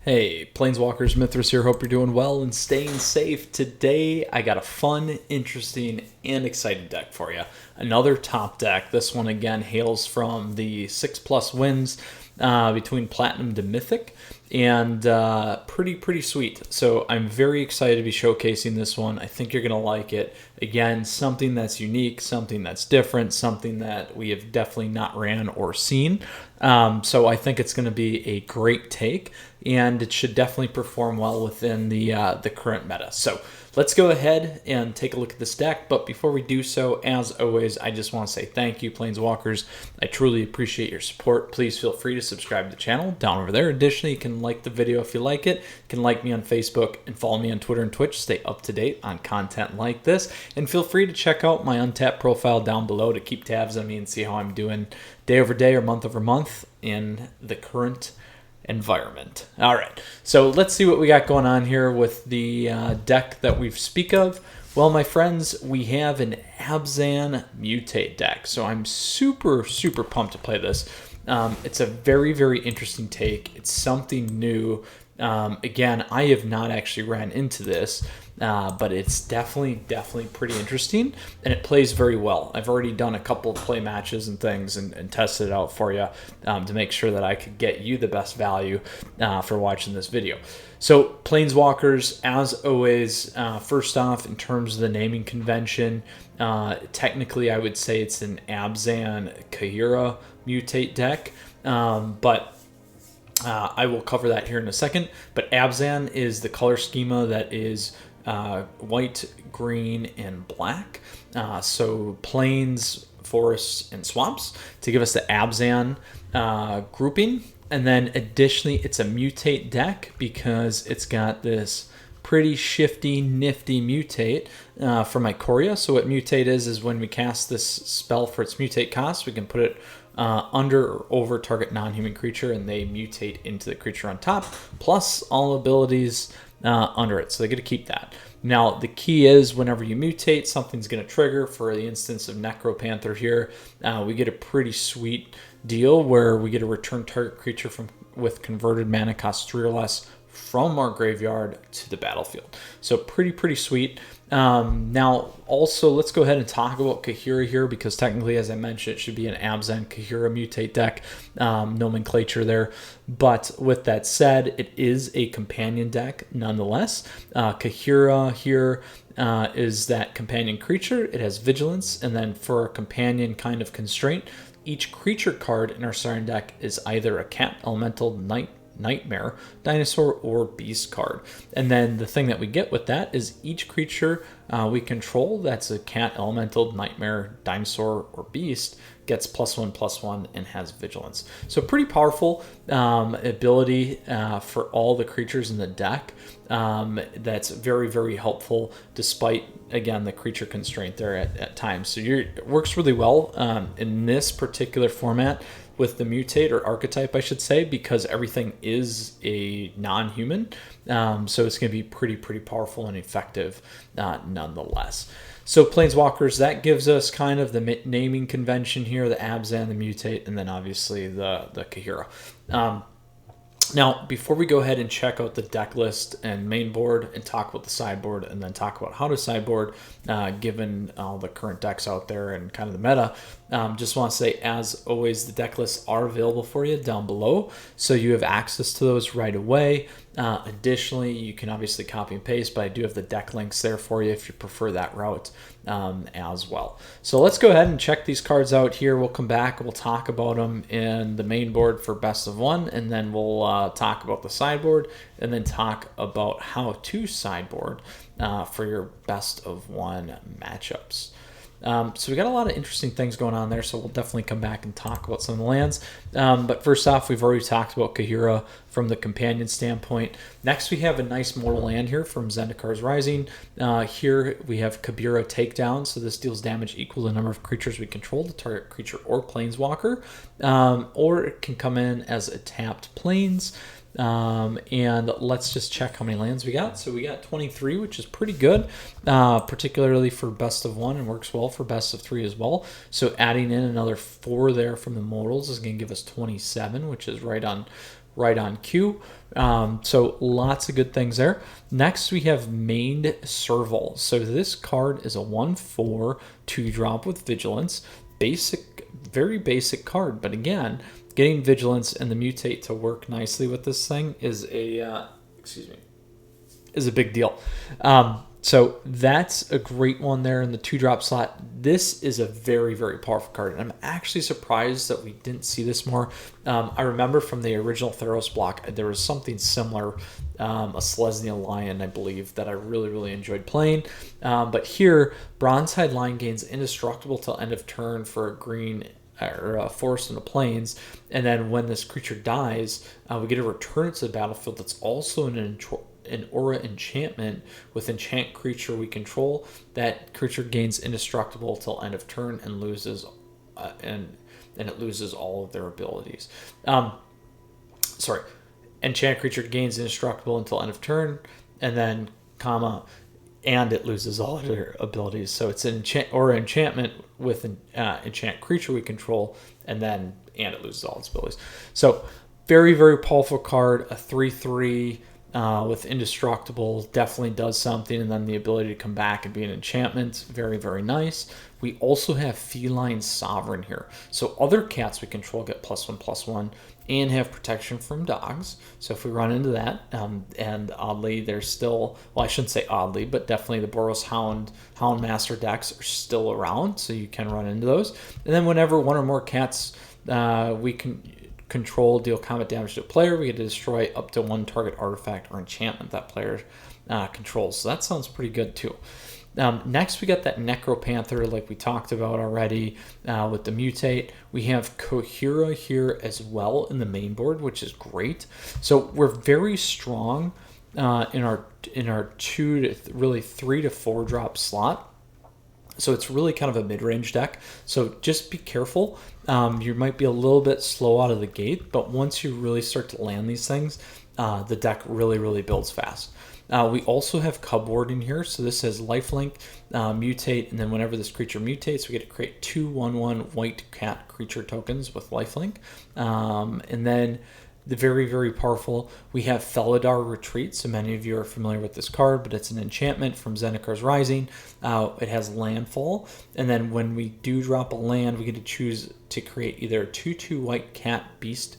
Hey, Planeswalkers, Mythras here. Hope you're doing well and staying safe. Today, I got a fun, interesting, and exciting deck for you. Another top deck. This one, again, hails from the 6+ wins between Platinum to Mythic, and pretty sweet. So I'm very excited to be showcasing this one. I think you're going to like it. Again, something that's unique, something that's different, something that we have definitely not ran or seen. So I think it's going to be a great take, and it should definitely perform well within the current meta. So let's go ahead and take a look at this deck. But before we do so, as always, I just want to say thank you, Planeswalkers. I truly appreciate your support. Please feel free to subscribe to the channel down over there. Additionally, you can like the video if you like it. You can like me on Facebook and follow me on Twitter and Twitch. Stay up to date on content like this. And feel free to check out my Untapped profile down below to keep tabs on me and see how I'm doing day over day or month over month in the current environment. All right, so let's see what we got going on here with the deck that we speak of. Well, my friends, we have an Abzan Mutate deck, so I'm super pumped to play this. It's a very interesting take. It's something new. Again, I have not actually ran into this, but it's definitely pretty interesting, and it plays very well. I've already done a couple of play matches and things and tested it out for you to make sure that I could get you the best value for watching this video. So Planeswalkers, as always, first off, in terms of the naming convention, technically I would say it's an Abzan Kaheera Mutate deck, but I will cover that here in a second. But Abzan is the color schema that is white, green, and black. So plains, forests, and swamps to give us the Abzan grouping. And then additionally, it's a mutate deck because it's got this pretty shifty, nifty mutate from Ikoria. So what mutate is when we cast this spell for its mutate cost, we can put it under or over target non-human creature, and they mutate into the creature on top, plus all abilities under it. So they get to keep that. Now, the key is whenever you mutate, something's going to trigger. For the instance of Necropanther here, we get a pretty sweet deal where we get to return target creature with converted mana cost 3 or less from our graveyard to the battlefield. So pretty sweet. Now, also, let's go ahead and talk about Kaheera here, because technically, as I mentioned, it should be an Abzan Kaheera Mutate deck nomenclature there. But with that said, it is a companion deck nonetheless. Kaheera here is that companion creature. It has vigilance, and then for a companion kind of constraint, each creature card in our starting deck is either a cat, elemental, nightmare, dinosaur, or beast card. And then the thing that we get with that is each creature we control that's a cat, elemental, nightmare, dinosaur, or beast gets +1/+1 and has vigilance. So pretty powerful ability for all the creatures in the deck. That's very helpful, despite, again, the creature constraint there at times. So it works really well in this particular format with the mutate, or archetype I should say, because everything is a non-human. So it's going to be pretty powerful and effective nonetheless. So Planeswalkers, that gives us kind of the naming convention here, the Abzan, the mutate, and then obviously the Kaheera. Now, before we go ahead and check out the deck list and main board and talk about the sideboard and then talk about how to sideboard, given all the current decks out there and kind of the meta, just want to say, as always, the deck lists are available for you down below, so you have access to those right away. Additionally, you can obviously copy and paste, but I do have the deck links there for you if you prefer that route as well. So let's go ahead and check these cards out here. We'll come back, we'll talk about them in the main board for best of one, and then we'll talk about the sideboard, and then talk about how to sideboard for your best of one matchups. So we got a lot of interesting things going on there, so we'll definitely come back and talk about some of the lands. But first off, we've already talked about Kaheera from the companion standpoint. Next, we have a nice mortal land here from Zendikar Rising. Here we have Kabira Takedown, so this deals damage equal to the number of creatures we control, the target creature or planeswalker, or it can come in as a tapped plains. And let's just check how many lands we got. So we got 23, which is pretty good, particularly for best of one, and works well for best of three as well. So adding in another 4 there from the mortals is going to give us 27, which is right on right on cue. So lots of good things there. Next, we have Maned Serval. So this card is a 1/4 2-drop with Vigilance. Basic, very basic card, but again, getting Vigilance and the Mutate to work nicely with this thing is a is a big deal. So that's a great one there in the 2-drop slot. This is a very, very powerful card, and I'm actually surprised that we didn't see this more. I remember from the original Theros block, there was something similar, a Selesnya Lion, I believe, that I really, really enjoyed playing. But here, Bronzehide Lion gains indestructible till end of turn for a green or a forest in the plains, and then when this creature dies, we get to return it to the battlefield. That's also an aura enchantment with enchant creature we control. That creature gains indestructible till end of turn and loses and it loses all of their abilities. Enchant creature gains indestructible until end of turn, and then and it loses all of their abilities. So it's an enchantment with an enchant creature we control, and it loses all its abilities. So very, very powerful card. A 3/3 with indestructible definitely does something, and then the ability to come back and be an enchantment, very, very nice. We also have Feline Sovereign here. So other cats we control get +1/+1 and have protection from dogs. So if we run into that, and oddly, there's still, well, I shouldn't say oddly, but definitely the Boros Houndmaster decks are still around, so you can run into those. And then whenever one or more cats we can control deal combat damage to a player, we get to destroy up to one target artifact or enchantment that player controls. So that sounds pretty good too. Next, we got that Necropanther, like we talked about already, with the Mutate. We have Kaheera here as well in the main board, which is great. So we're very strong in our 2 to really 3 to 4 drop slot. So it's really kind of a mid-range deck. So just be careful. You might be a little bit slow out of the gate, but once you really start to land these things, the deck really, really builds fast. We also have Cubward in here. So this has Lifelink, Mutate, and then whenever this creature mutates, we get to create 2 1/1 white cat creature tokens with Lifelink. And then the very, very powerful, we have Felidar Retreat. So many of you are familiar with this card, but it's an enchantment from Zendikar's Rising. It has landfall, and then when we do drop a land, we get to choose to create either a 2/2 white cat beast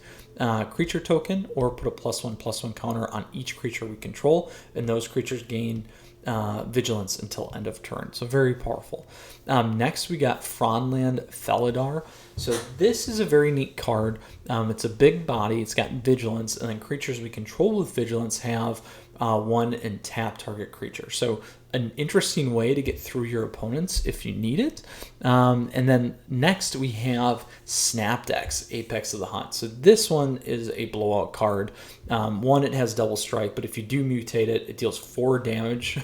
creature token, or put a +1/+1 counter on each creature we control, and those creatures gain vigilance until end of turn. So very powerful. Next, we got Fronland Felidar. So this is a very neat card. It's a big body. It's got vigilance, and then creatures we control with vigilance have 1 and tap target creature. So an interesting way to get through your opponents if you need it. And then next we have Snapdex, Apex of the Hunt. So this one is a blowout card. One, it has double strike, but if you do mutate it, it deals 4 damage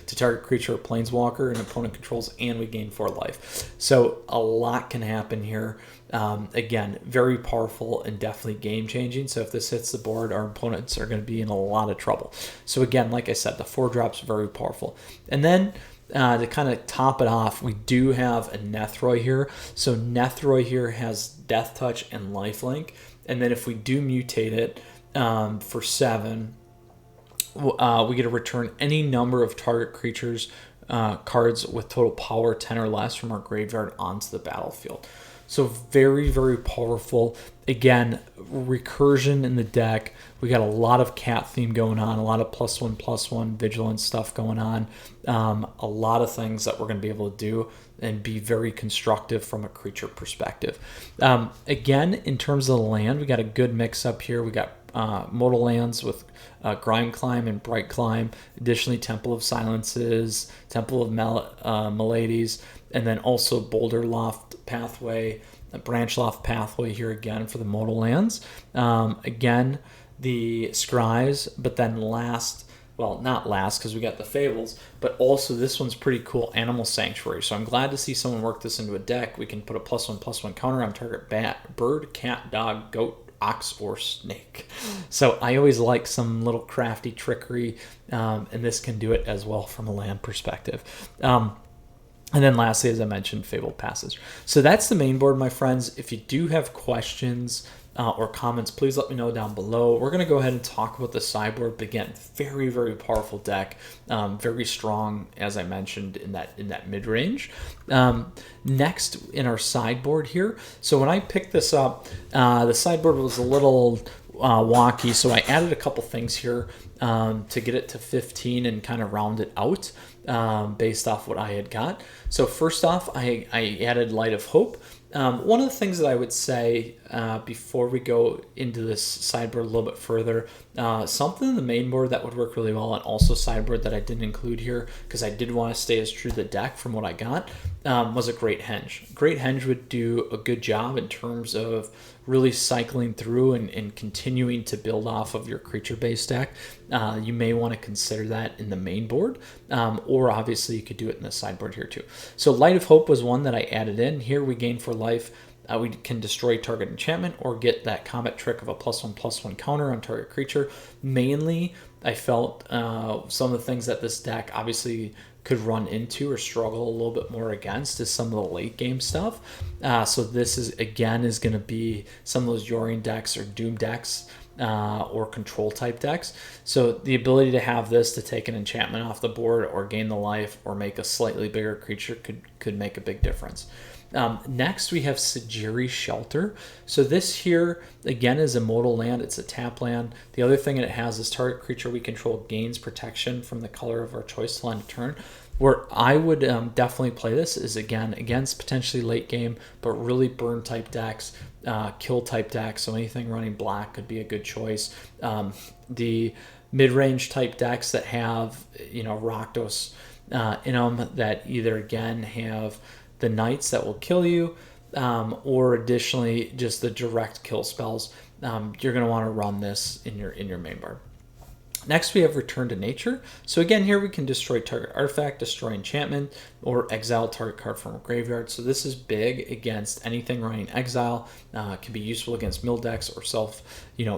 to target creature or planeswalker an opponent controls, and we gain 4 life. So a lot can happen here. Again, very powerful and definitely game changing. So if this hits the board, our opponents are going to be in a lot of trouble. So again, like I said, the 4 drops very powerful. And then to kind of top it off, we do have a Nethroi here. So Nethroi here has Death Touch and Lifelink. And then if we do mutate it for 7, we get to return any number of target creatures cards with total power 10 or less from our graveyard onto the battlefield. So very, very powerful. Again, recursion in the deck. We got a lot of cat theme going on, a lot of +1/+1 vigilance stuff going on. A lot of things that we're going to be able to do and be very constructive from a creature perspective. Again, in terms of the land, we got a good mix up here. We got modal lands with Grime Climb and Bright Climb. Additionally, Temple of Silences, Temple of Maladies, and then also Boulder Loft Pathway, a Branch Loft Pathway here again for the modal lands. Again, the Scries, but then last, well, not last because we got the Fables, but also this one's pretty cool, Animal Sanctuary. So I'm glad to see someone work this into a deck. We can put a +1/+1 counter on target bird, cat, dog, goat, ox, or snake. So I always like some little crafty trickery, and this can do it as well from a land perspective. And then lastly, as I mentioned, Fabled Passage. So that's the main board, my friends. If you do have questions or comments, please let me know down below. We're going to go ahead and talk about the sideboard. But again, very, very powerful deck, very strong, as I mentioned, in that mid range. Next in our sideboard here, so when I picked this up, the sideboard was a little wonky, so I added a couple things here to get it to 15 and kind of round it out based off what I had got. So first off, I added Light of Hope. One of the things that I would say before we go into this sideboard a little bit further, something in the main board that would work really well, and also sideboard that I didn't include here because I did want to stay as true to the deck from what I got, was a Great Henge. Great Henge would do a good job in terms of really cycling through and continuing to build off of your creature-based deck. You may want to consider that in the main board, or obviously you could do it in the sideboard here too. So Light of Hope was one that I added in. Here we gain for life. We can destroy target enchantment or get that combat trick of a +1/+1 counter on target creature. Mainly, I felt some of the things that this deck obviously could run into or struggle a little bit more against is some of the late game stuff. So this is going to be some of those Yorion decks or Doom decks or control type decks. So the ability to have this to take an enchantment off the board or gain the life or make a slightly bigger creature could make a big difference. Next we have Sejiri Shelter. So this here again is a modal land. It's a tap land. The other thing it has is target creature we control gains protection from the color of our choice till end of turn. Where I would definitely play this is again against potentially late game, but really burn type decks, kill type decks. So anything running black could be a good choice. The mid-range type decks that have Rakdos in them that either again have the knights that will kill you, or additionally just the direct kill spells. You're going to want to run this in your main board. Next we have Return to Nature. So again here we can destroy target artifact, destroy enchantment, or exile target card from a graveyard. So this is big against anything running exile. Can be useful against mill decks or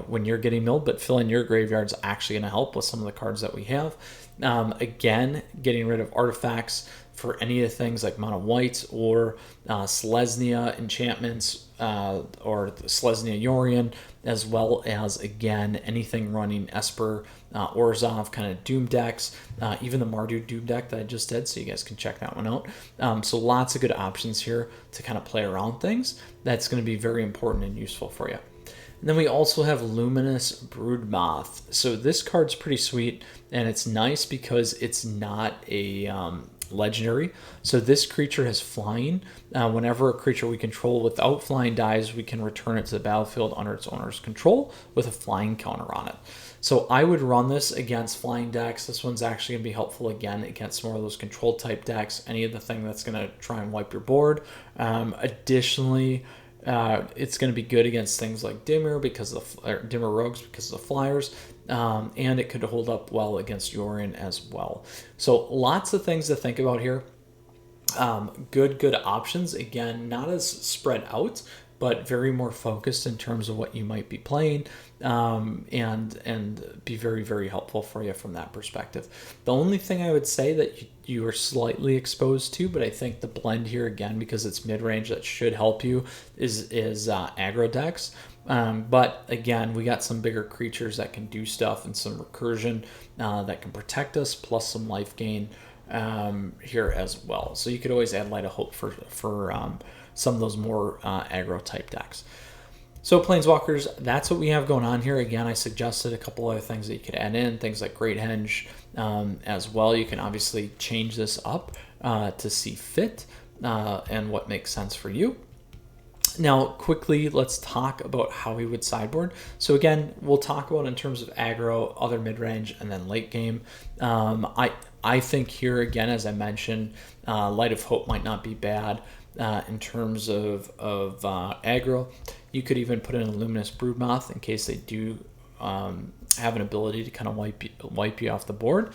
when you're getting milled, but filling your graveyard's actually going to help with some of the cards that we have. Again, getting rid of artifacts for any of the things like Mono White or Selesnya enchantments or Selesnya Yorion, as well as, again, anything running Esper, Orzhov kind of Doom decks, even the Mardu Doom deck that I just did, so you guys can check that one out. So lots of good options here to kind of play around things. That's going to be very important and useful for you. And then we also have Luminous Broodmoth. So this card's pretty sweet, and it's nice because it's not a legendary. So this creature has flying. Whenever a creature we control without flying dies, we can return it to the battlefield under its owner's control with a flying counter on it. So I would run this against flying decks. This one's actually going to be helpful again against more of those control type decks, any of the thing that's going to try and wipe your board. Additionally, it's going to be good against things like Dimir Dimir Rogues because of the flyers, and it could hold up well against Yorion as well. So lots of things to think about here. Good options. Again, not as spread out, but very more focused in terms of what you might be playing, and be very, very helpful for you from that perspective. The only thing I would say that you are slightly exposed to, but I think the blend here, again, because it's mid-range, that should help you, is aggro decks. But again, we got some bigger creatures that can do stuff and some recursion that can protect us, plus some life gain here as well. So you could always add Light of Hope for some of those more aggro type decks. So Planeswalkers, that's what we have going on here. Again, I suggested a couple other things that you could add in, things like Great Henge as well. You can obviously change this up to see fit and what makes sense for you. Now, quickly, let's talk about how we would sideboard. So again, we'll talk about in terms of aggro, other mid-range, and then late game. I think here, again, as I mentioned, Light of Hope might not be bad in terms of aggro. You could even put in a Luminous Broodmoth in case they do have an ability to kind of wipe you off the board.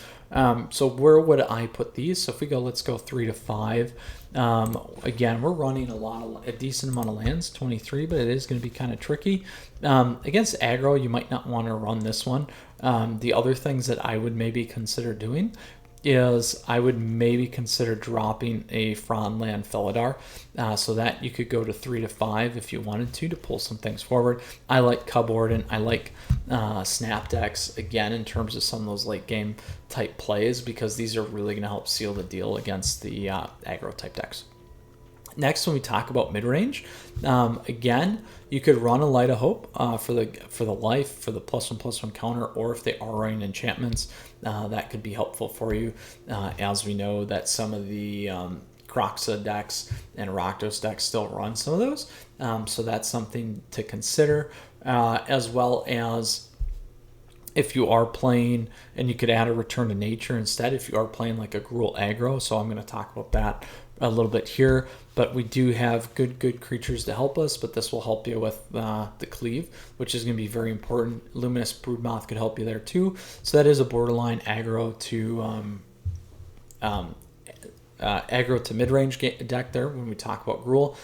So where would I put these? So if we go, let's go 3 to 5. Again, we're running a decent amount of lands, 23, but it is going to be kind of tricky. Against aggro, you might not want to run this one. The other things that I would maybe consider doing is I would maybe consider dropping a Fronland Felidar, so that you could go to 3 to 5 if you wanted to pull some things forward. I like Cupboard, and I like Snap decks, again, in terms of some of those late game type plays, because these are really going to help seal the deal against the aggro type decks. Next, when we talk about mid-range, again, you could run a Light of Hope for the life, for the +1/+1 counter, or if they are running enchantments, that could be helpful for you. As we know that some of the Kroxa decks and Rakdos decks still run some of those, so that's something to consider, as well as if you are playing, and you could add a Return to Nature instead if you are playing like a Gruul aggro. So I'm going to talk about that a little bit here, but we do have good creatures to help us, but this will help you with the cleave, which is going to be very important. Luminous Broodmoth could help you there too. So that is a borderline aggro to mid-range deck there when we talk about Gruul.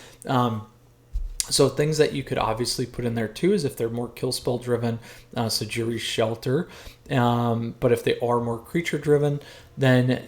So things that you could obviously put in there too is if they're more kill spell driven, Sajiri's Shelter. But if they are more creature driven, then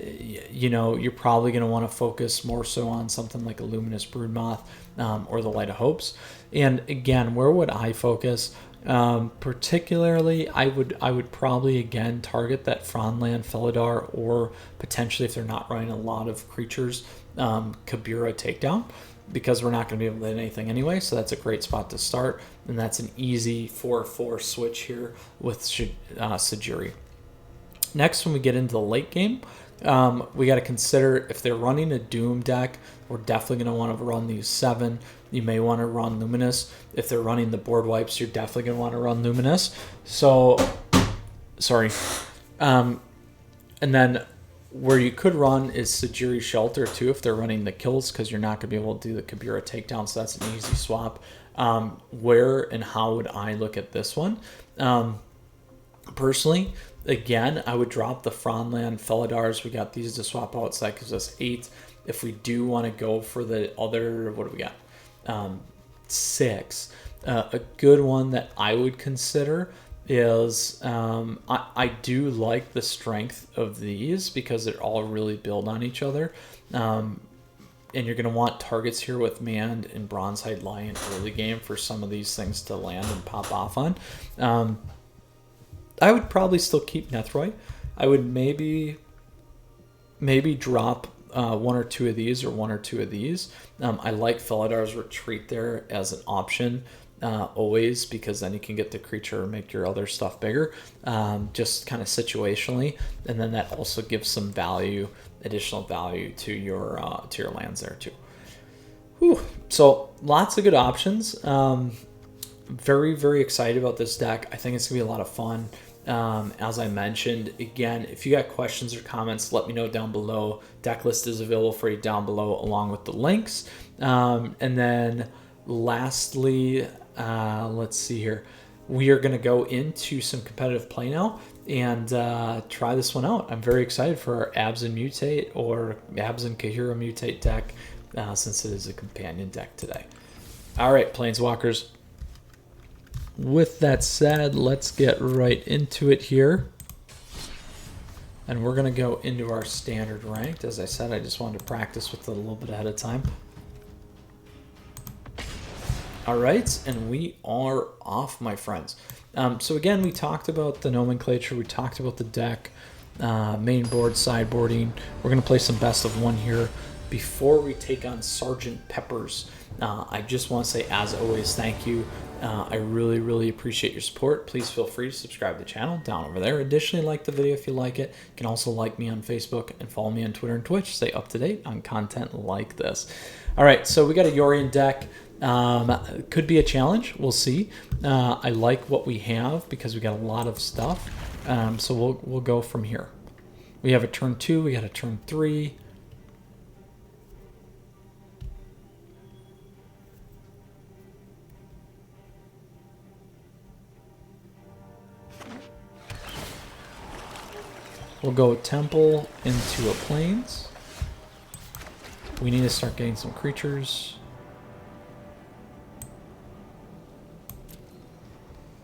you're probably going to want to focus more so on something like a Luminous Broodmoth or the Light of Hopes. And again, where would I focus? Particularly, I would probably again target that Fronland Felidar, or potentially if they're not running a lot of creatures, Kaheera Takedown, because we're not going to be able to hit anything anyway. So that's a great spot to start, and that's an easy 4/4 switch here with Sajiri. Next, when we get into the late game, we got to consider if they're running a Doom deck, we're definitely going to want to run these 7. You may want to run Luminous. If they're running the board wipes, you're definitely going to want to run Luminous. So, sorry. And then where you could run is Sajiri's Shelter too if they're running the kills, because you're not going to be able to do the Kaheera Takedown, so that's an easy swap. Where and how would I look at this one? Personally, again, I would drop the Fronland Felidars. We got these to swap out, so that gives us 8. If we do want to go for the other, what do we got? 6. A good one that I would consider is I do like the strength of these because they're all really build on each other. And you're going to want targets here with Mand and Bronzehide Lion early game for some of these things to land and pop off on. I would probably still keep Nethroi. I would maybe drop 1 or 2 of these or 1 or 2 of these. I like Felidar's Retreat there as an option always, because then you can get the creature or make your other stuff bigger, just kind of situationally, and then that also gives some value, additional value to your lands there too. Whew. So lots of good options. Very, very excited about this deck. I think it's gonna be a lot of fun. As I mentioned, again, if you got questions or comments, let me know down below. Deck list is available for you down below along with the links. And then lastly, let's see here. We are going to go into some competitive play now and try this one out. I'm very excited for our Abzan Mutate or Abzan Kaheera Mutate deck, since it is a companion deck today. All right, Planeswalkers. With that said, let's get right into it here. And we're going to go into our standard ranked. As I said, I just wanted to practice with it a little bit ahead of time. All right, and we are off, my friends. So again, we talked about the nomenclature. We talked about the deck, main board, sideboarding. We're going to play some best of 1 here. Before we take on Sergeant Peppers, I just want to say, as always, thank you. I really, really appreciate your support. Please feel free to subscribe to the channel down over there. Additionally, like the video if you like it. You can also like me on Facebook and follow me on Twitter and Twitch. Stay up to date on content like this. All right, so we got a Yorion deck. Could be a challenge. We'll see. I like what we have because we got a lot of stuff. So we'll go from here. We have a turn 2. We got a turn 3. We'll go Temple into a Plains. We need to start getting some creatures.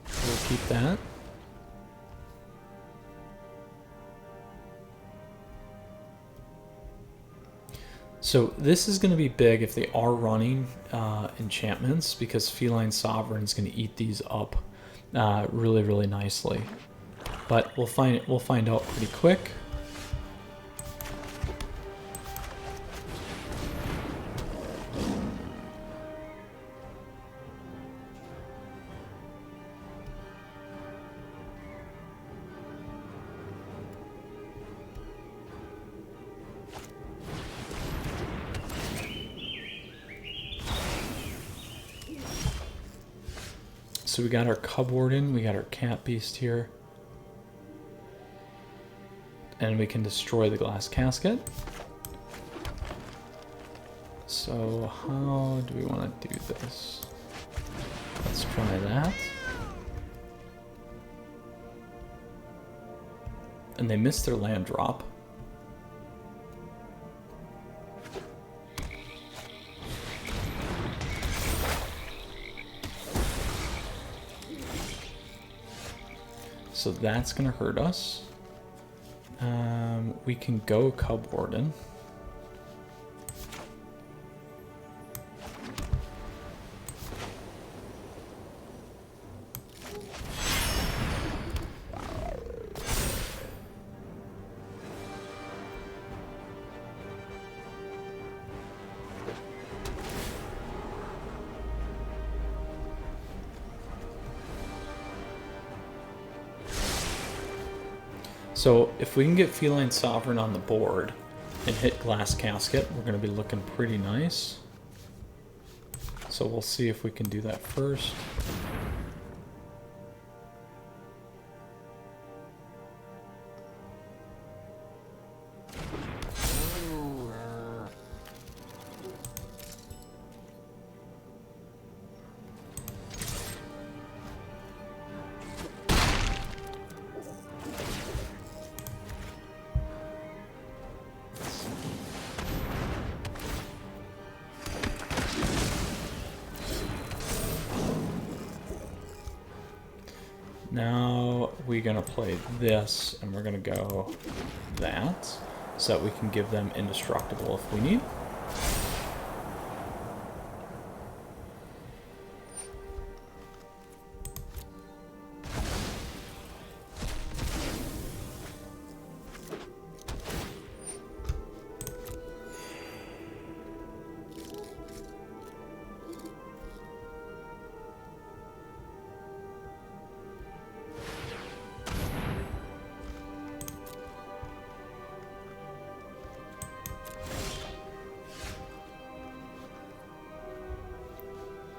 We'll keep that. So this is going to be big if they are running enchantments, because Feline Sovereign is going to eat these up really, really nicely. But we'll find out pretty quick. So we got our Cub Warden, we got our Cat Beast here. And we can destroy the Glass Casket. So how do we want to do this? Let's try that. And they missed their land drop. So that's going to hurt us. We can go Cub Warden. So if we can get Feline Sovereign on the board and hit Glass Casket, we're going to be looking pretty nice. So we'll see if we can do that first. Now we're going to play this, and we're going to go that, so that we can give them indestructible if we need.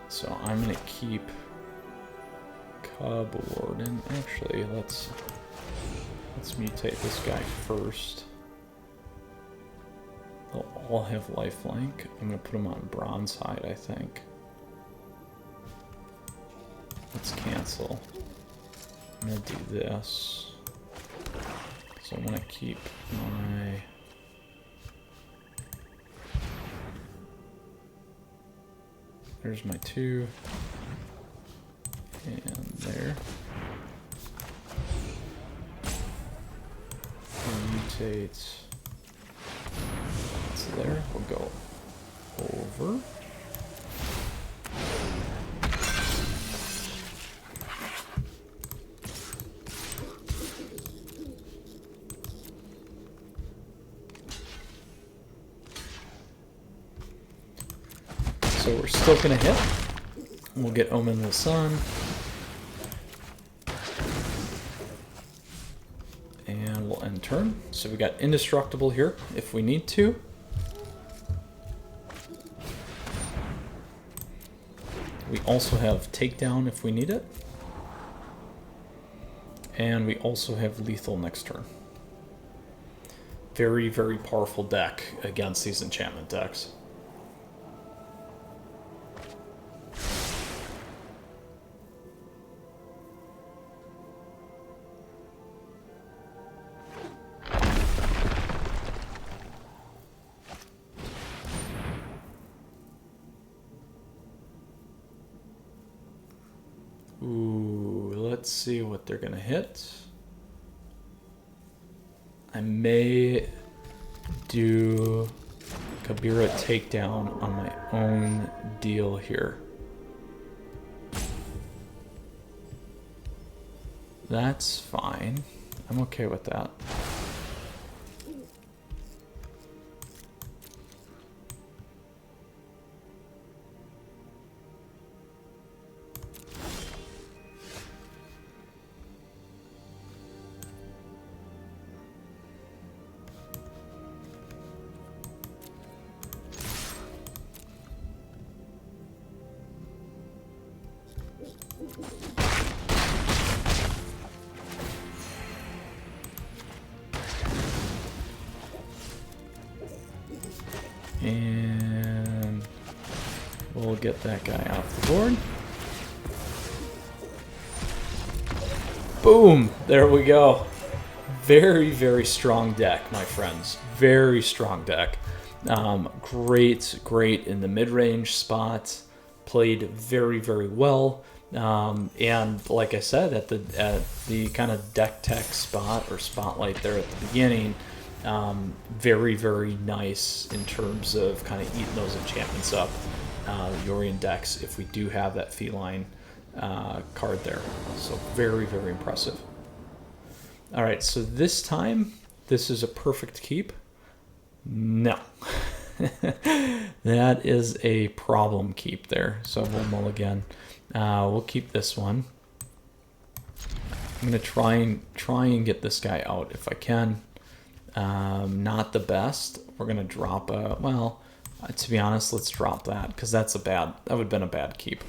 So I'm gonna keep Cub Warden. Actually, let's mutate this guy first. They'll all have lifelink. I'm gonna put them on bronze hide, I think. Let's cancel. I'm gonna do this. So I'm gonna keep my there's my 2, and there. Mutate. That's there. We'll go over. So we're still going to hit. We'll get Omen of the Sun. And we'll end turn. So we got indestructible here if we need to. We also have takedown if we need it. And we also have lethal next turn. Very, very powerful deck against these enchantment decks. Ooh, let's see what they're gonna hit. I may do Kaheera takedown on my own deal here. That's fine. I'm okay with that. And we'll get that guy off the board. Boom! There we go. Very, very strong deck, my friends. Very strong deck. Great in the mid-range spot. Played very, very well. And like I said, at the kind of deck tech spot or spotlight there at the beginning, very, very nice in terms of kind of eating those enchantments up. Yorion decks, if we do have that feline card there. So very, very impressive. All right, so this time, this is a perfect keep. No. That is a problem keep there. So we'll mulligan. We'll keep this one. I'm going to try and get this guy out if I can. Not the best. We're going to drop a... Well, to be honest, let's drop that because that's a bad... That would have been a bad keep.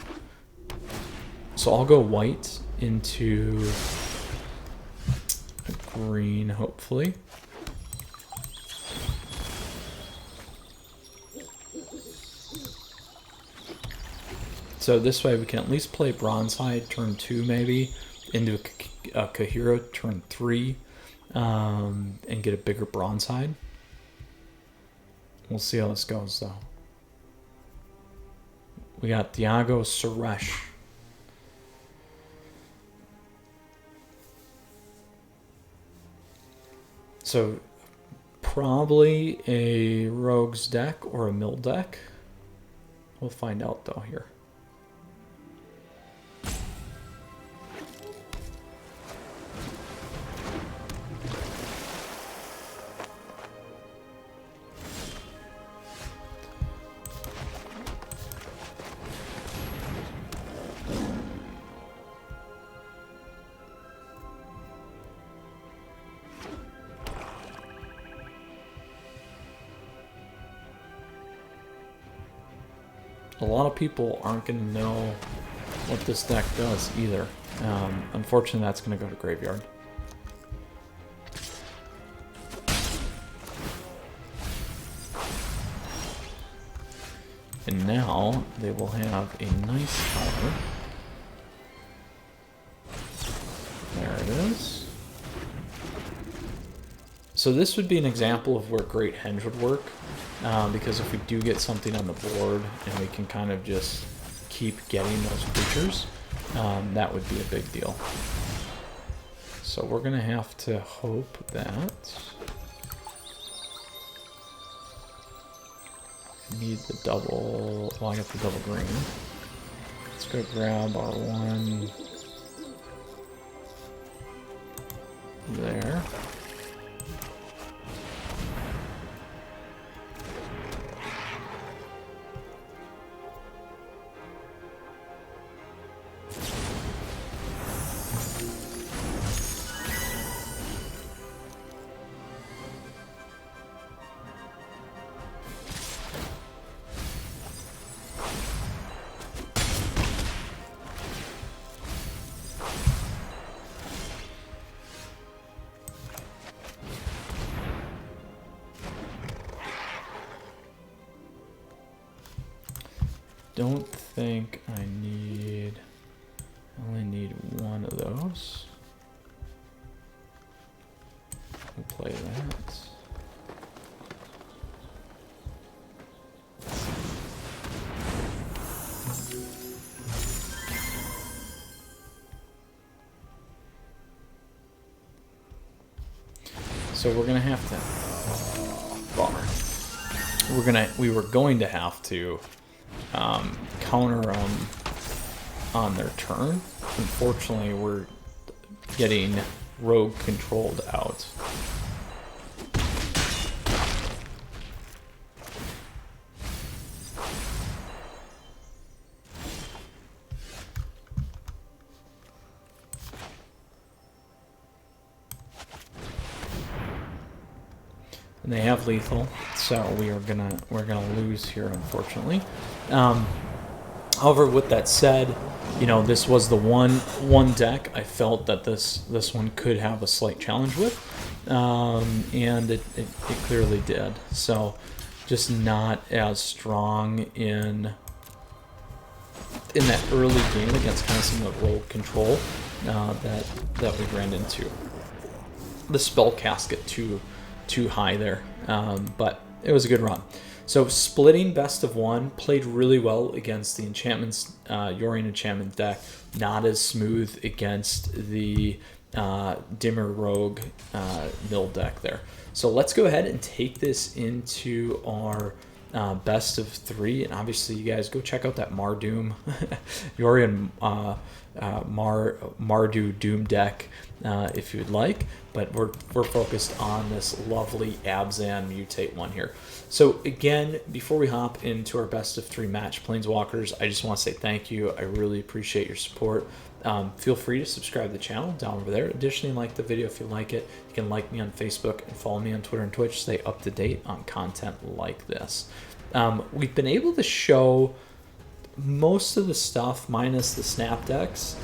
So I'll go white into a green, hopefully. So this way we can at least play Bronzehide turn 2 maybe, into a Kaheera turn 3, and get a bigger Bronzehide. We'll see how this goes though. We got Diago Suresh. So probably a Rogues deck or a Mill deck. We'll find out though here. A lot of people aren't going to know what this deck does either. Unfortunately, that's going to go to graveyard. And now they will have a nice counter. There it is. So this would be an example of where Great Henge would work. Because if we do get something on the board and we can kind of just keep getting those creatures, that would be a big deal. So we're going to have to hope that... Need the double... Well, I got the double green. Let's go grab our one... There. Don't think I need... I only need one of those. We'll play that. So we're gonna have to... Bummer. we were going to have to counter them on their turn. Unfortunately, we're getting rogue controlled out. And they have lethal, so we're gonna lose here, unfortunately. However, with that said, you know, this was the one deck I felt that this one could have a slight challenge with, and it clearly did. So, just not as strong in that early game against kind of some of the rogue control that we ran into. The spell casket too high there, but it was a good run. So splitting best of one, played really well against the enchantments, Yorion enchantment deck. Not as smooth against the Dimir Rogue mill deck there. So let's go ahead and take this into our best of three, and obviously you guys go check out that Mardoom Yorion Mardu Doom deck if you'd like, but we're focused on this lovely Abzan Mutate one here. So again, before we hop into our best of three match, Planeswalkers, I just want to say thank you. I really appreciate your support. Feel free to subscribe to the channel down over there. Additionally, like the video if you like it. You can like me on Facebook and follow me on Twitter and Twitch. Stay up to date on content like this. We've been able to show most of the stuff minus the snap decks,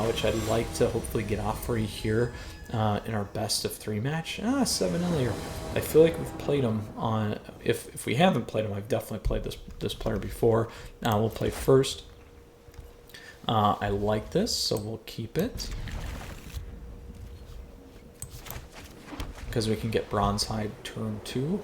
which I'd like to hopefully get off for you here in our best of three match. 7 earlier. I feel like we've played them on. If we haven't played them, I've definitely played this player before. We'll play first. I like this, so we'll keep it because we can get Bronzehide turn 2.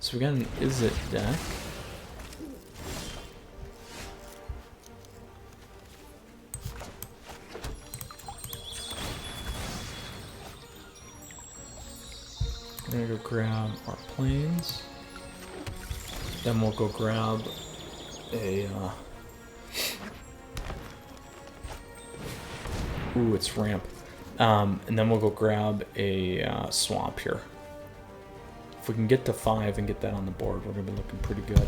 So we got an Is It deck. We're gonna go grab our planes. Then we'll go grab a ooh, it's ramp. And then we'll go grab a swamp here. If we can get to 5 and get that on the board, we're going to be looking pretty good.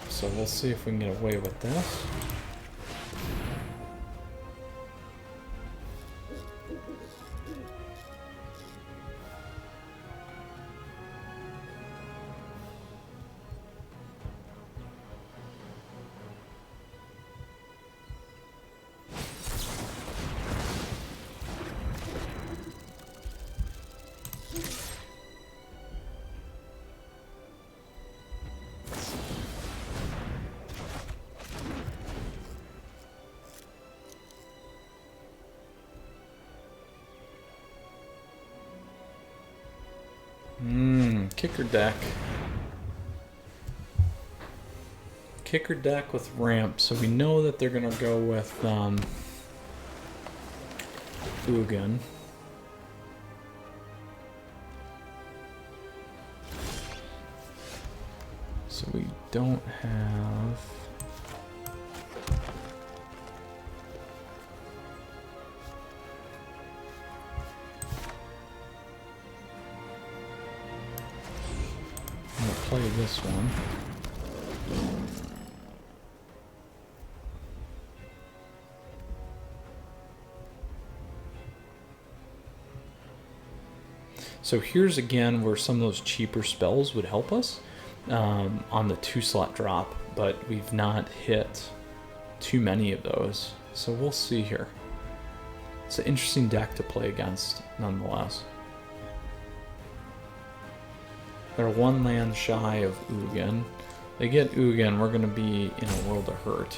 So we'll see if we can get away with this. Kicker deck. Kicker deck with ramp, so we know that they're gonna go with Ugin. So we don't have... I'm gonna play this one. So here's again where some of those cheaper spells would help us on the 2-slot drop, but we've not hit too many of those. So we'll see here. It's an interesting deck to play against, nonetheless. They're 1 land shy of Ugin. They get Ugin, we're going to be in a world of hurt.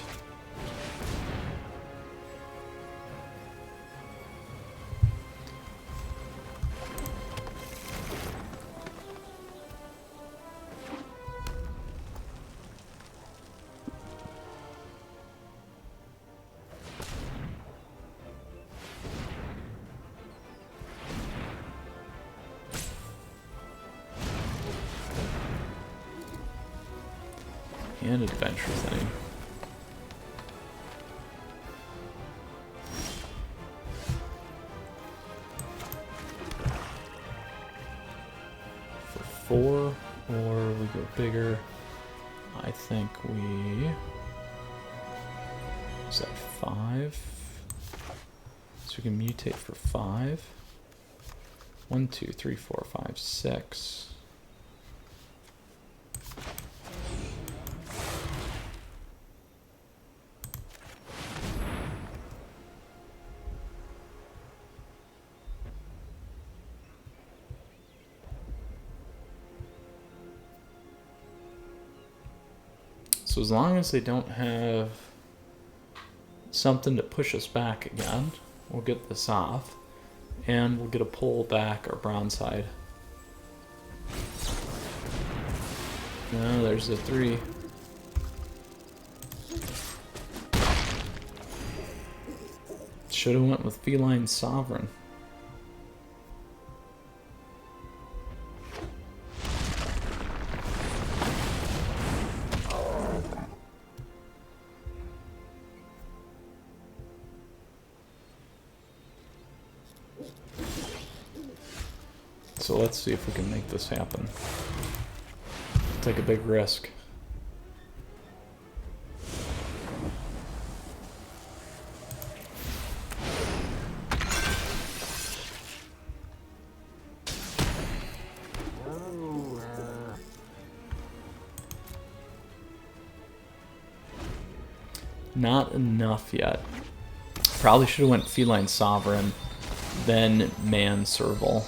And adventure thing. For 4, or we go bigger. I think we... Is that 5? So we can mutate for 5. 1, 2, 3, 4, 5, 6. So as long as they don't have something to push us back again, we'll get this off. And we'll get a pull back our brown side. No, there's the 3. Should have went with Feline Sovereign. So let's see if we can make this happen. Take a big risk. Not enough yet. Probably should have went Feline Sovereign, then Man Serval.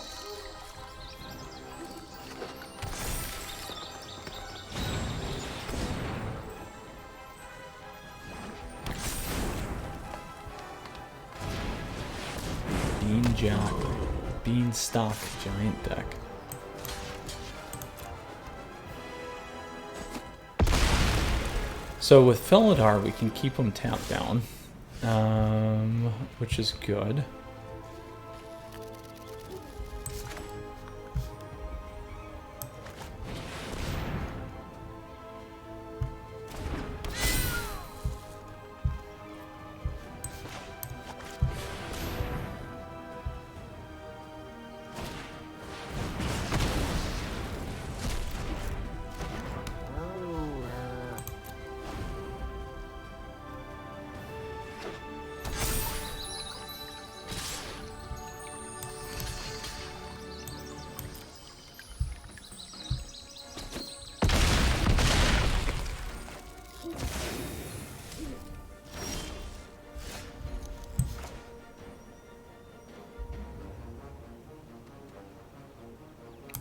Beanstalk giant deck. So with Felidar, we can keep them tapped down, which is good.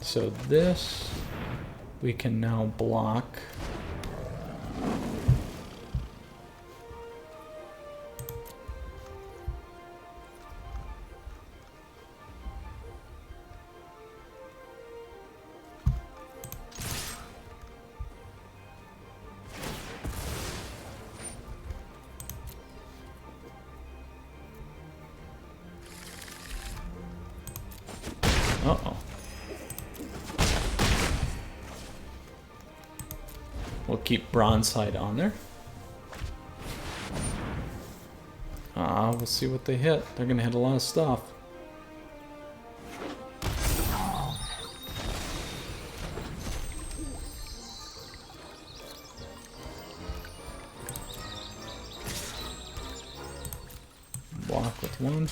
So this we can now block. Uh-oh. We'll keep Bronzehide on there. We'll see what they hit. They're going to hit a lot of stuff. Block with one.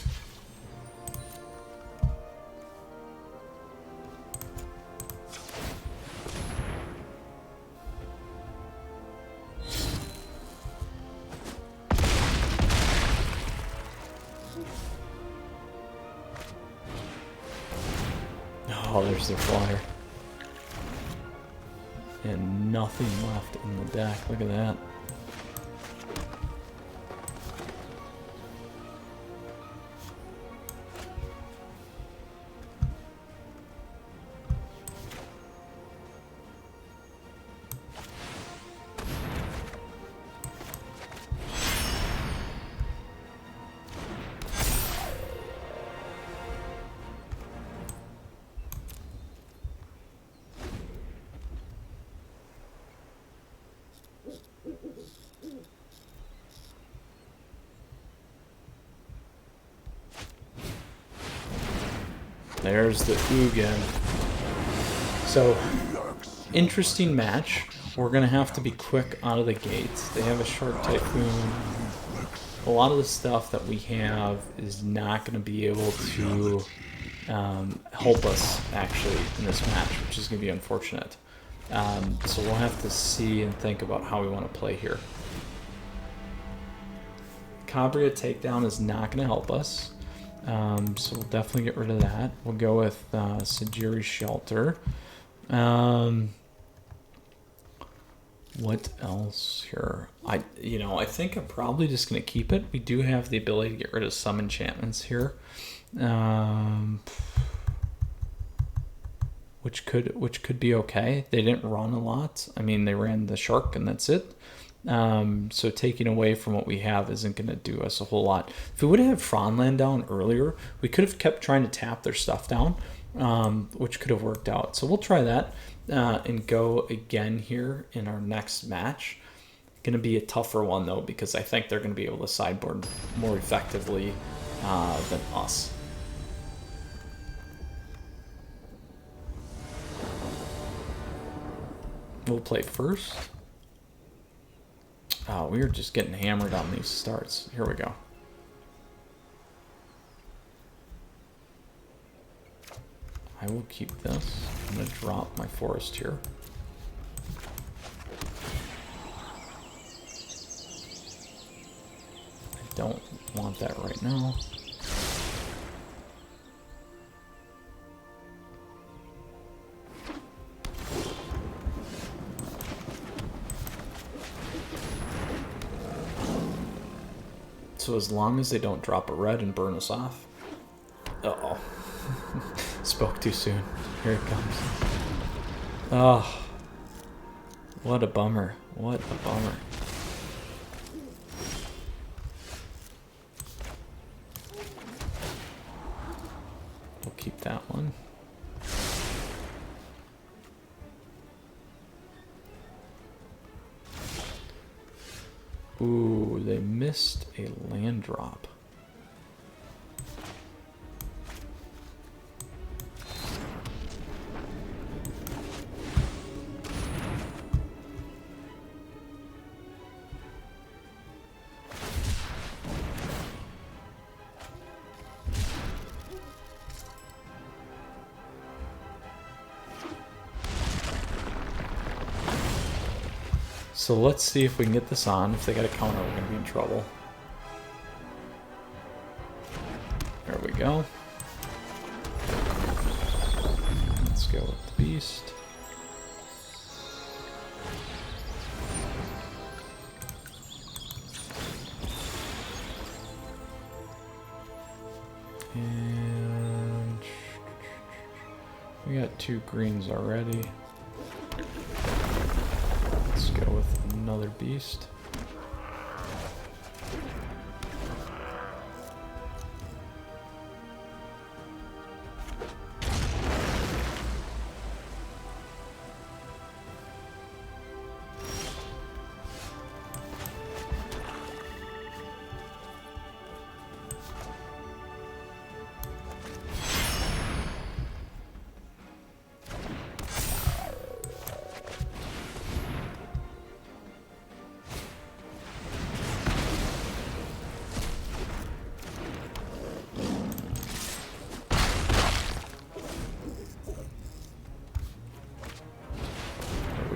Oh, there's their flyer. And nothing left in the deck. Look at that. There's the Ugin. So, interesting match. We're going to have to be quick out of the gates. They have a Shark Typhoon. A lot of the stuff that we have is not going to be able to help us, actually, in this match, which is going to be unfortunate. So we'll have to see and think about how we want to play here. Cabrera Takedown is not going to help us. So we'll definitely get rid of that. We'll go with Sajiri's Shelter. What else here? I think I'm probably just going to keep it. We do have the ability to get rid of some enchantments here. Which could be okay. They didn't run a lot. I mean, they ran the Shark and that's it. So taking away from what we have isn't going to do us a whole lot. If we would have Fronland down earlier, we could have kept trying to tap their stuff down, which could have worked out. So we'll try that and go again here in our next match. Going to be a tougher one, though, because I think they're going to be able to sideboard more effectively than us. We'll play first. Oh, we are just getting hammered on these starts. Here we go. I will keep this. I'm going to drop my forest here. I don't want that right now. So as long as they don't drop a red and burn us off. Uh-oh. Spoke too soon. Here it comes. Oh. What a bummer. What a bummer. We'll keep that one. Ooh, they missed a land drop. So let's see if we can get this on. If they got a counter, we're going to be in trouble. There we go. Let's go with the beast. And we got 2 greens already. Let's go with another beast.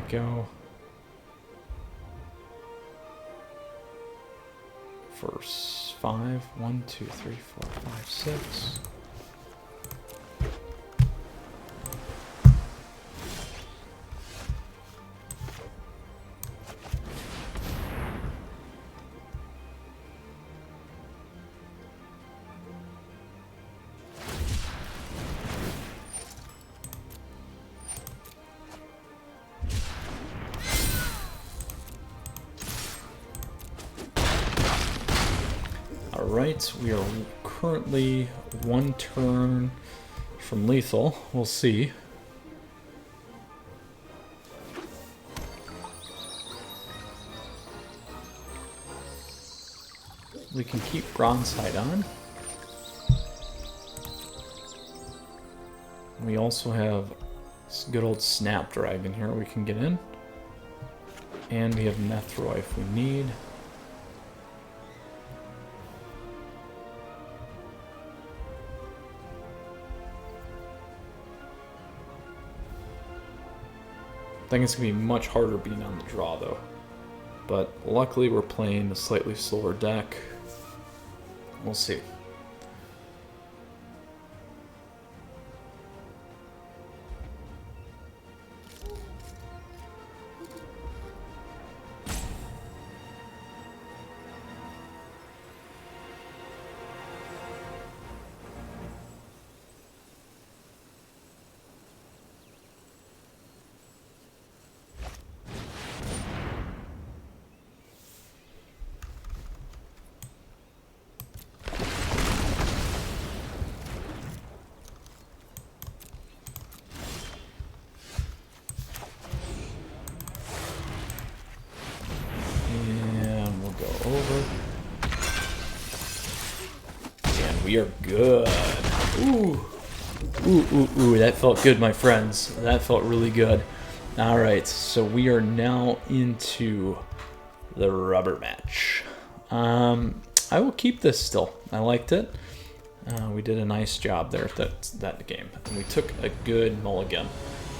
go. First 5. 1, 2, 3, 4, 5, 6. Alright, we are currently 1 turn from lethal. We'll see. We can keep Bronzehide on. We also have this good old Snapdragon here we can get in. And we have Nethroy if we need. I think it's going to be much harder being on the draw, though. But luckily we're playing a slightly slower deck. We'll see. We are good. Ooh. Ooh, that felt good, my friends. That felt really good. Alright, so we are now into the rubber match. I will keep this still. I liked it. We did a nice job there at that game. And we took a good mulligan.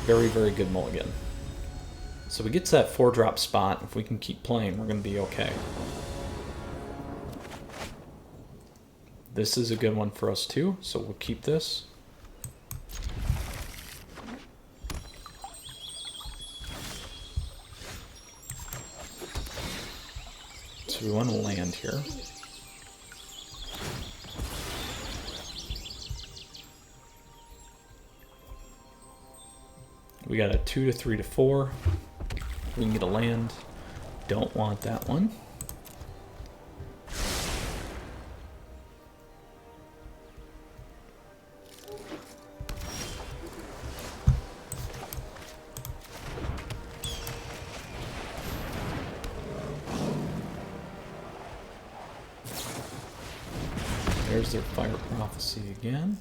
Very, very good mulligan. So we get to that 4-drop spot. If we can keep playing, we're going to be okay. This is a good one for us too, so we'll keep this. So we want to land here. We got a 2 to 3 to 4. We can get a land. Don't want that one. There's their Fire Prophecy again.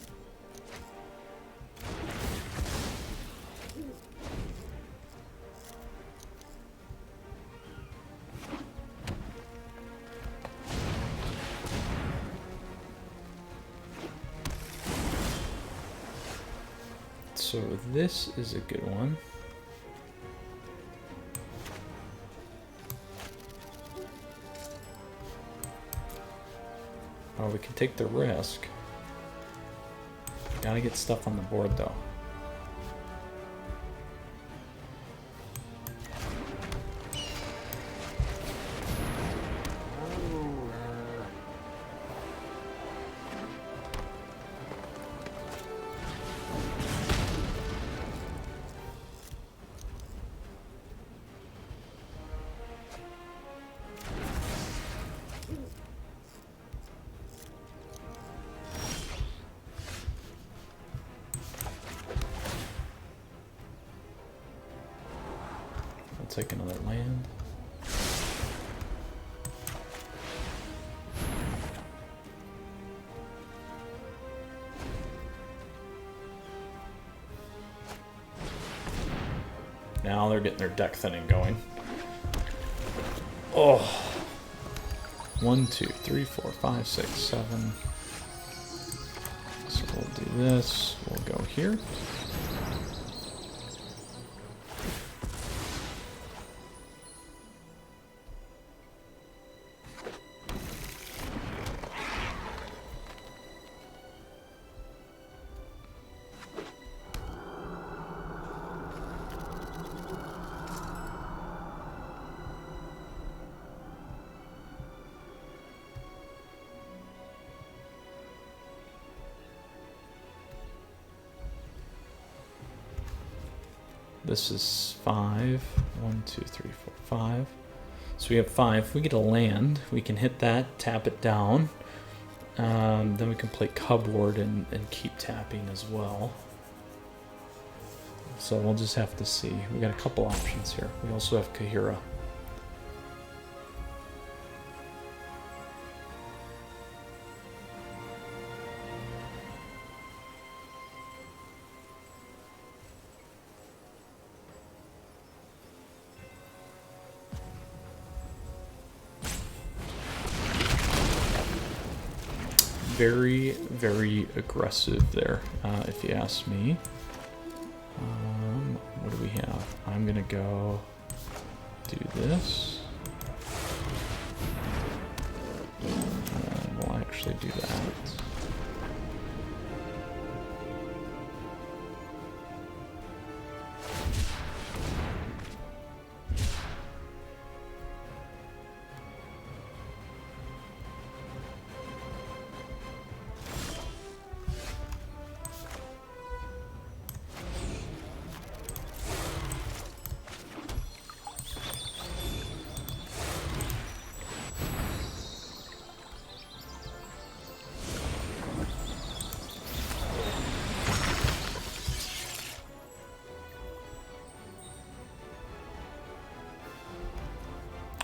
So this is a good one. Oh, we can take the risk. Gotta get stuff on the board though. Take another land. Now they're getting their deck thinning going. Oh. 1, 2, 3, 4, 5, 6, 7. So we'll do this. We'll go here. This is 5. 1, 2, 3, 4, 5. So we have 5. If we get a land, we can hit that, tap it down. Then we can play Cubward and keep tapping as well. So we'll just have to see. We got a couple options here. We also have Kaheera. Very, very aggressive there, if you ask me. What do we have? I'm gonna go do this. And we'll actually do that.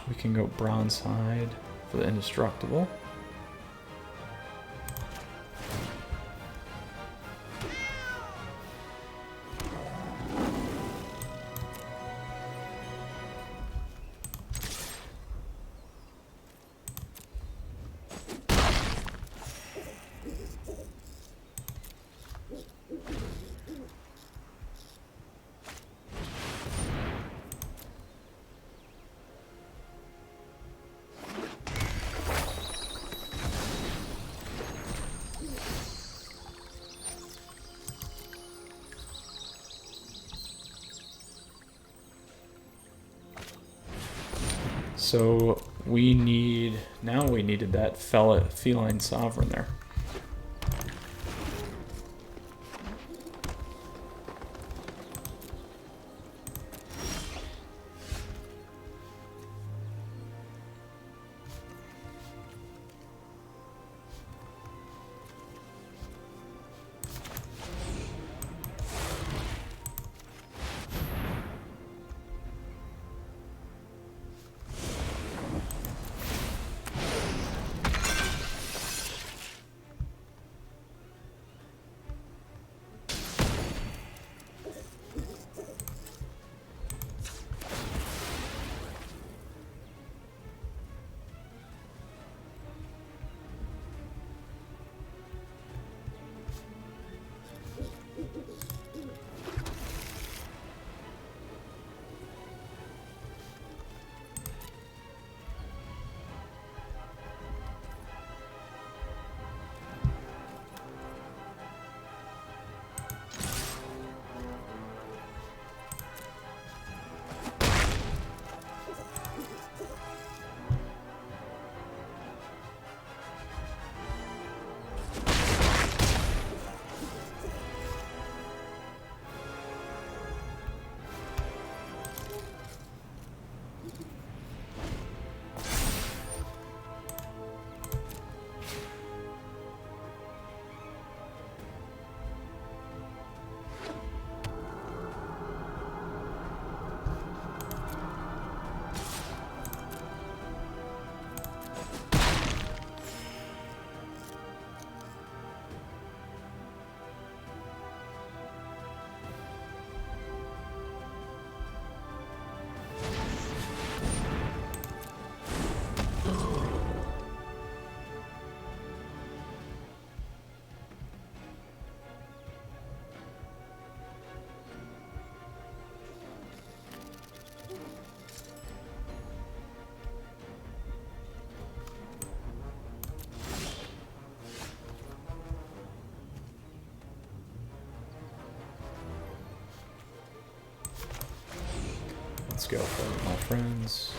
We can go Bronzehide for the indestructible. So we need, now we needed that feline sovereign there. Let's go for it, my friends.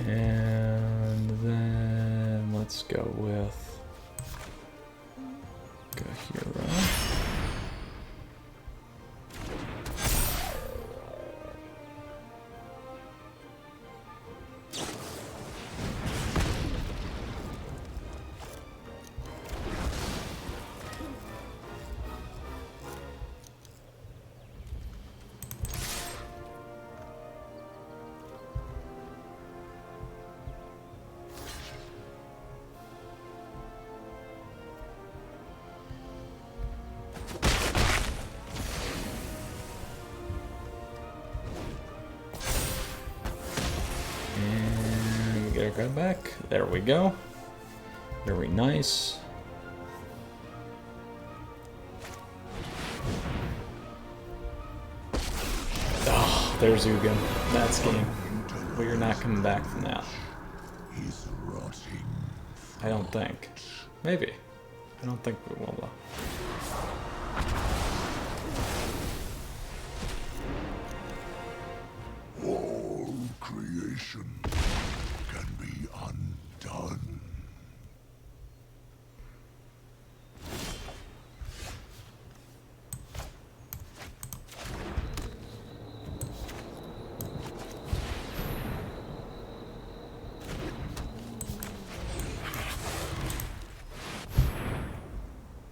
And then let's go with Kaheera. Get our guy back. There we go. Very nice. Oh, there's Ugin. That's game. We're not coming back from that. He's rotting. I don't think. Maybe. I don't think we will though. All creation can be undone.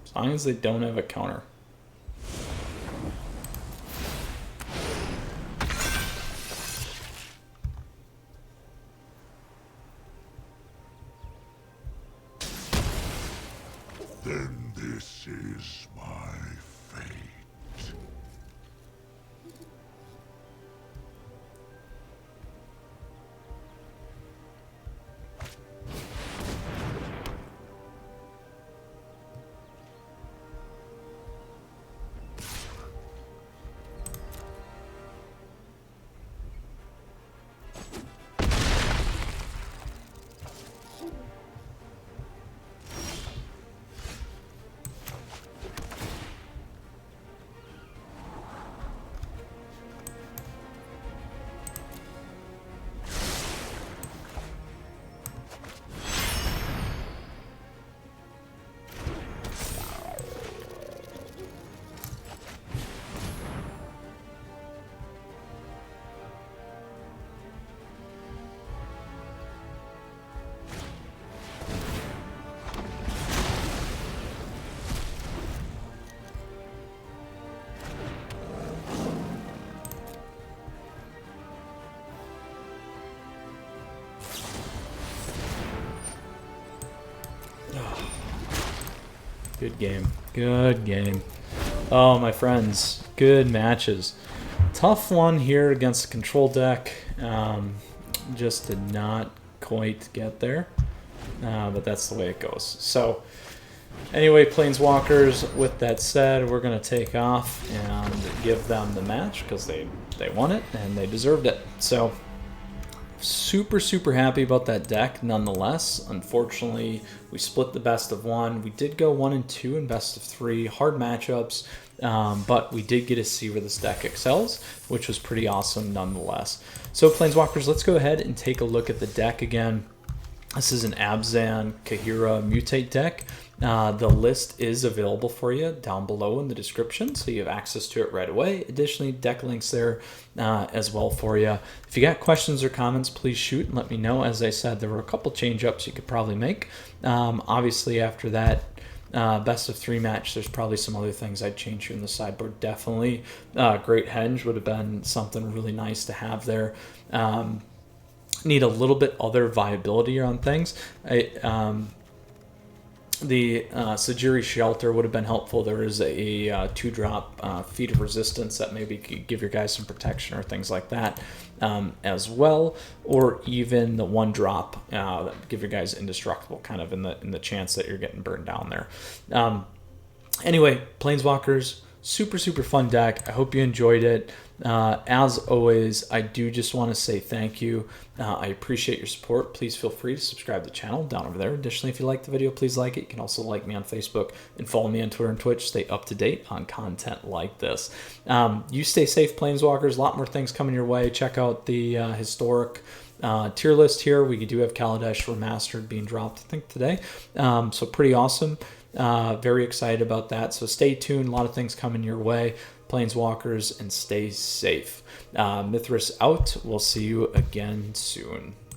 As long as they don't have a counter. Then this is my fate. Good game. Good game. Oh, my friends. Good matches. Tough one here against the control deck. Just did not quite get there. But that's the way it goes. So, anyway, Planeswalkers, with that said, we're going to take off and give them the match because they won it and they deserved it. So, super happy about that deck nonetheless. Unfortunately, we split the best of one. We did go 1 and 2 in best of 3. Hard matchups, but we did get to see where this deck excels, which was pretty awesome nonetheless. So, Planeswalkers, let's go ahead and take a look at the deck again. This is an Abzan Kaheera Mutate deck. The list is available for you down below in the description, so you have access to it right away. Additionally, deck links there as well for you. If you got questions or comments, please shoot and let me know. As I said, there were a couple change-ups you could probably make. Obviously, after that best of 3 match, there's probably some other things I'd change here in the sideboard. Definitely, Great Henge would have been something really nice to have there. Need a little bit other viability on things. The Sajiri Shelter would have been helpful. There is a 2-drop Feat of Resistance that maybe could give your guys some protection or things like that as well, or even the 1-drop that give your guys indestructible, kind of in the chance that you're getting burned down there. Anyway, Planeswalkers, super fun deck. I hope you enjoyed it. As always, I do just want to say thank you. I appreciate your support. Please feel free to subscribe to the channel down over there. Additionally, if you like the video, please like it. You can also like me on Facebook and follow me on Twitter and Twitch. Stay up to date on content like this. You stay safe, Planeswalkers. A lot more things coming your way. Check out the historic tier list here. We do have Kaladesh Remastered being dropped, I think, today. So pretty awesome. Very excited about that. So stay tuned. A lot of things coming your way. Planeswalkers, and stay safe. Mythras out. We'll see you again soon.